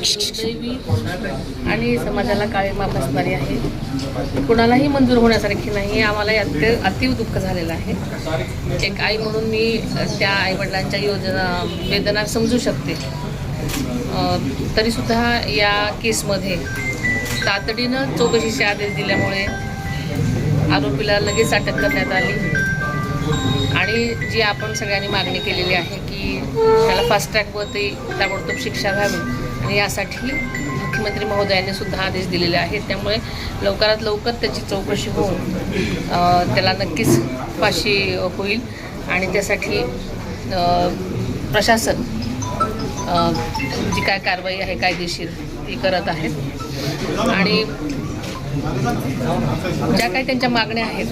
दुर्दैवी आणि समाजाला काळीमा फासणारी आहे. कुणालाही मंजूर होण्यासारखी नाही. आम्हाला यात अतीव दुःख झालेलं आहे. एक आई म्हणून मी त्या आईवडिलांच्या वेदना समजू शकते. तरीसुद्धा या केसमध्ये तातडीनं चौकशीचे आदेश दिल्यामुळे आरोपीला लगेच अटक करण्यात आली आणि जी आपण सगळ्यांनी मागणी केलेली आहे की त्याला फास्ट ट्रॅकवरती ताबडतोब शिक्षा व्हावी आणि यासाठी मुख्यमंत्री महोदयांनी सुद्धा आदेश दिलेले आहेत. त्यामुळे लवकरात लवकर त्याची चौकशी होऊन त्याला नक्कीच फाशी होईल आणि त्यासाठी प्रशासन जी काय कारवाई आहे कायदेशीर ती करत आहेत आणि ज्या काही त्यांच्या मागण्या आहेत,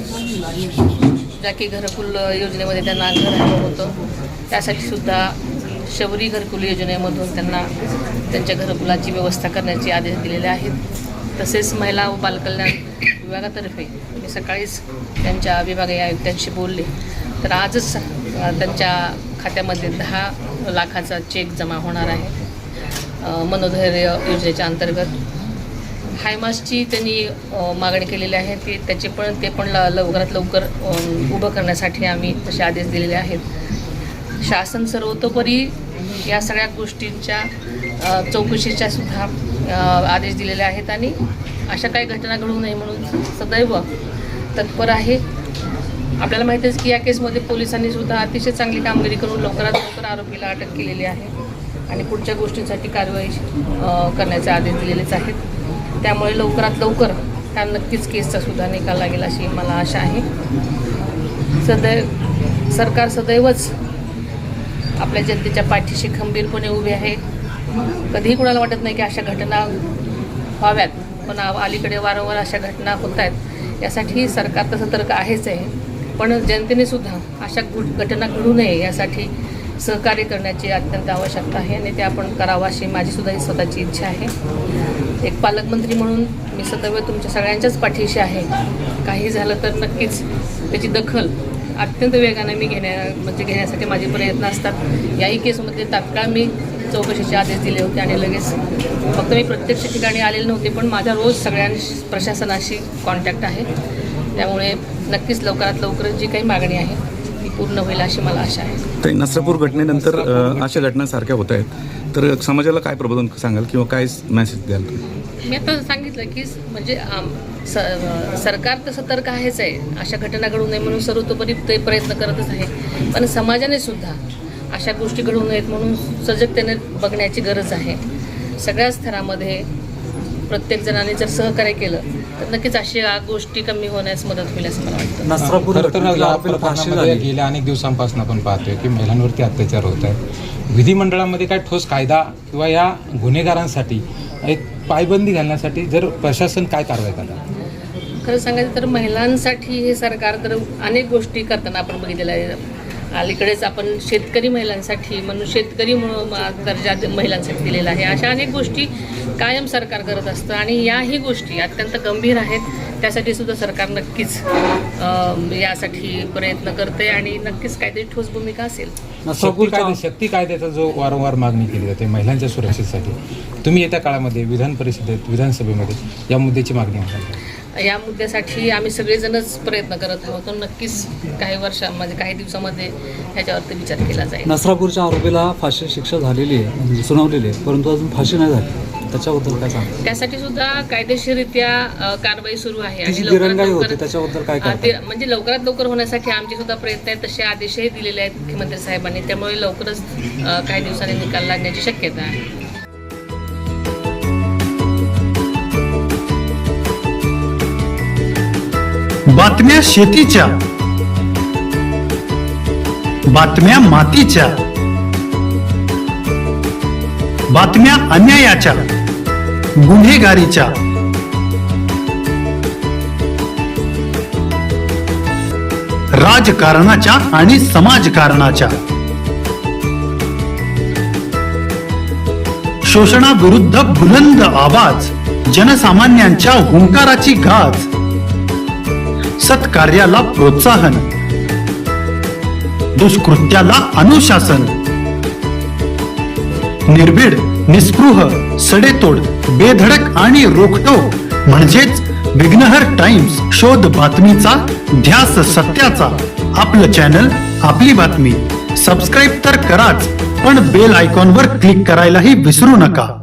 ज्या की घरकुल योजनेमध्ये त्यांना घर हवं होतं, त्यासाठी सुद्धा शबरी घरकुल योजनेमधून त्यांना त्यांच्या घरकुलाची व्यवस्था करण्याचे आदेश दिलेले आहेत. तसेच महिला व बालकल्याण विभागातर्फे मी सकाळीच त्यांच्या विभागीय आयुक्तांशी बोलले तर आजच त्यांच्या खात्यामध्ये 10 लाखाचा चेक जमा होणार आहे. मनोधैर्य योजनेच्या अंतर्गत हायमासची त्यांनी मागणी केलेली आहे ती ते पण लवकरात लवकर उभं करण्यासाठी आम्ही तसे आदेश दिलेले आहेत. शासन सर्वतोपरी या सगळ्या गोष्टींच्या चौकशीच्या सुद्धा आदेश दिलेले आहेत आणि अशा काही घटना घडू नये म्हणून सदैव तत्पर आहे. आपल्याला माहिती आहे की या केसमध्ये पोलिसांनी सुद्धा अतिशय चांगली कामगिरी करून लवकरात लवकर आरोपीला अटक केलेली आहे आणि पुढच्या गोष्टींसाठी कारवाई करण्याचे आदेश दिलेलेच आहेत. त्यामुळे लवकरात लवकर त्या नक्कीच केसचा सुद्धा निकाल लागेल अशी मला आशा आहे. सरकार सदैवच आपल्या जनतेच्या पाठीशी खंबीरपणे उभे आहे. कधीही कुणाला वाटत नाही की अशा घटना व्हाव्यात, पण अलीकडे वारंवार अशा घटना होत आहेत. यासाठी सरकार तर सतर्क आहेच आहे, पण जनतेने सुद्धा अशा घटना घडू नये यासाठी सहकार्य करण्याची अत्यंत आवश्यकता आहे आणि ते आपण करावं अशी माझीसुद्धा स्वतःची इच्छा आहे. एक पालकमंत्री म्हणून मी सदैव तुमच्या सगळ्यांच्याच पाठीशी आहे. काही झालं तर नक्कीच त्याची दखल अत्यंत वेगाने मी घेण्यासाठी माझे प्रयत्न असतात. याही केसमध्ये तात्काळ मी चौकशीचे आदेश दिले होते आणि लगेच फक्त मी प्रत्यक्ष ठिकाणी आलेले नव्हते, पण माझा रोज सगळ्यांशी प्रशासनाशी कॉन्टॅक्ट आहे. त्यामुळे नक्कीच लवकरात लवकर जी काही मागणी आहे ती पूर्ण होईल अशी मला आशा आहे. तर नसरापूर घटनेनंतर अशा घटना सारख्या होत आहेत, तर समाजाला काय प्रबोधन सांगाल किंवा काय मेसेज द्याल? मी आता सांगितलं की म्हणजे सरकार तर सतर्क आहेच आहे. अशा घटना घडू नये म्हणून सर्वतोपरी ते प्रयत्न करतच आहे, पण समाजाने सुद्धा अशा गोष्टी घडू नयेत म्हणून सजगतेने बघण्याची गरज आहे. सगळ्या स्तरामध्ये प्रत्येक जणांनी जर सहकार्य केलं तर नक्कीच अशा गोष्टी कमी होण्यास मदत होईल असं मला वाटतं. नसरापूर गेल्या अनेक दिवसांपासून आपण पाहतोय की महिलांवरती अत्याचार होत आहे. विधिमंडळामध्ये काय ठोस कायदा किंवा या गुन्हेगारांसाठी एक पायबंदी घालण्यासाठी जर प्रशासन काय कारवाई करणार? खरं सांगायचं तर महिलांसाठी हे सरकार तर अनेक गोष्टी करताना आपण बघितलेलं आहे. अलीकडेच आपण शेतकरी महिलांसाठी म्हणून शेतकरी दर्जा महिलांसाठी दिलेला आहे. अशा अनेक गोष्टी कायम सरकार करत असतं आणि याही गोष्टी अत्यंत गंभीर आहेत. त्यासाठी सुद्धा सरकार नक्कीच यासाठी प्रयत्न करते आणि नक्कीच काहीतरी ठोस भूमिका असेल. शक्ती कायद्याचा जो वारंवार मागणी केली जाते महिलांच्या सुरक्षेसाठी, तुम्ही येत्या काळामध्ये विधान परिषदेत विधानसभेमध्ये या मुद्द्याची मागणी होणार? या मुद्द्यासाठी आम्ही सगळेजणच प्रयत्न करत आहोत. नक्कीच काही दिवसामध्ये ह्याच्यावरती विचार केला जाईल. नसरापूरच्या आरोपीला फाशी शिक्षा झालेली आहे, म्हणजे सुनावलेली आहे, परंतु अजून फाशी नाही झाली. त्याच्याबद्दल काय सांगा? त्यासाठी सुद्धा कायदेशीररित्या कारवाई सुरू आहे आणि त्याच्याबद्दल काय म्हणजे लवकरात लवकर होण्यासाठी आमचे सुद्धा प्रयत्न आहेत. तसे आदेशही दिलेले आहेत मुख्यमंत्री साहेबांनी. त्यामुळे लवकरच काही दिवसांनी निकाल लागण्याची शक्यता आहे. बातम्या शेतीच्या, बातम्या मातीच्या, बातम्या अन्यायाच्या, गुन्हेगारीच्या, राजकारणाच्या आणि समाजकारणाच्या, शोषणाविरुद्ध बुलंद आवाज, जनसामान्यांच्या हुंकाराची गाज, सत्कार्याला प्रोत्साहन, दुष्कृत्याला अनुशासन, निर्भीड निस्पृह, सडेतोड, बेधडक आणि रोखटोक म्हणजेच विघ्नहर टाइम्स. शोध बातमीचा, ध्यास सत्याचा. आपलं चॅनल, आपली बातमी. सबस्क्राईब तर कराच, पण बेल आयकॉनवर क्लिक करायलाही विसरू नका.